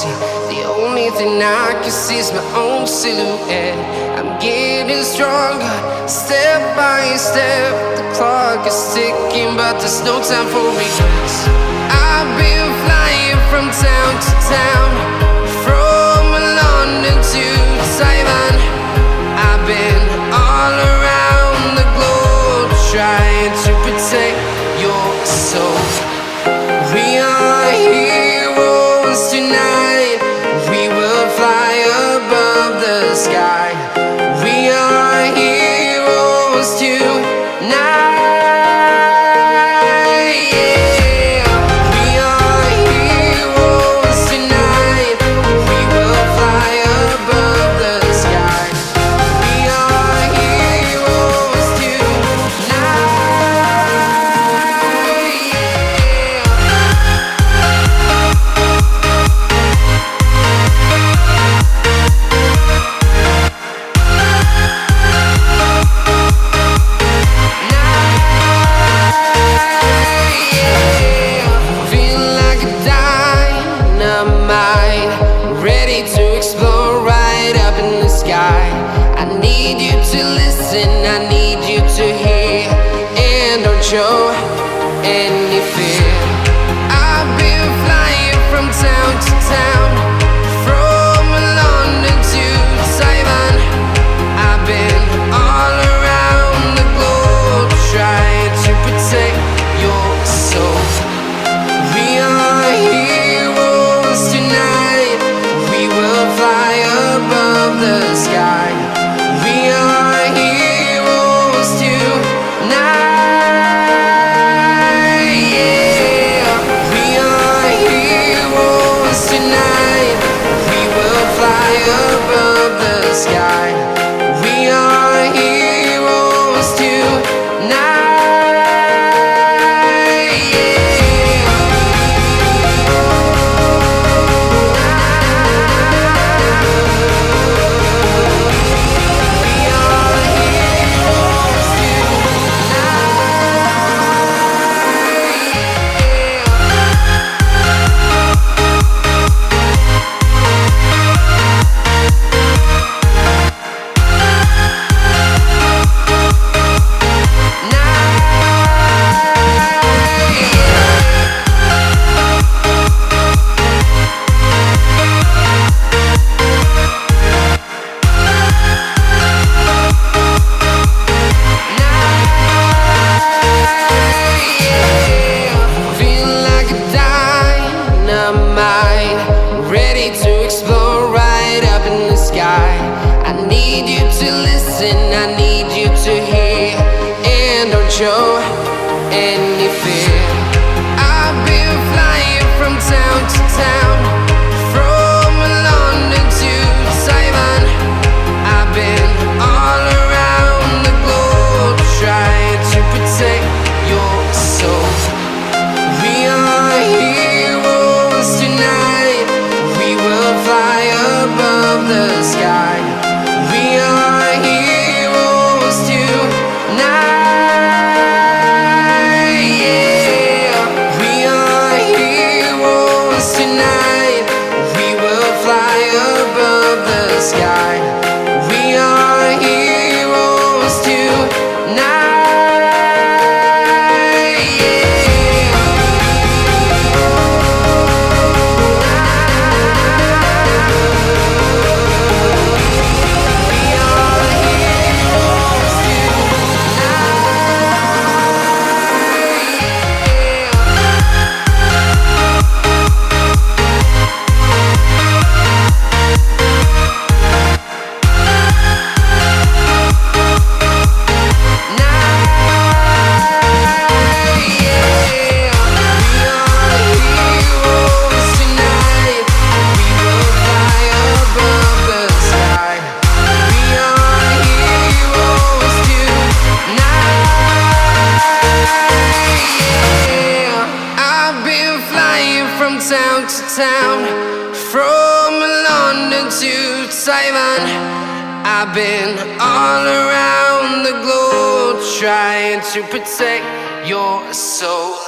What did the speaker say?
empty. The only thing I can see is my own silhouette. I'm getting stronger, step by step. The clock is ticking, but there's no time for regrets. I've been flying from town to town, from London to Taiwan. I've been all around the globe, trying to protect your soul. We are heroes tonight. We will fly above the sky. We are heroes tonight. Show any fear. I've been flying from town to town, from London to Taiwan. I've been all around the globe, trying to protect your soul. We are heroes tonight. We will fly above the sky. We are heroes tonight. Sky. We are heroes tonight. Show any fear. I've been flying from town to town, from London to Taiwan. I've been all around the globe, trying to protect your soul. We are heroes tonight. We will fly above the sky. We are heroes tonight. Sky. We are heroes tonight. Town to town, from London to Taiwan. I've been all around the globe, trying to protect your soul.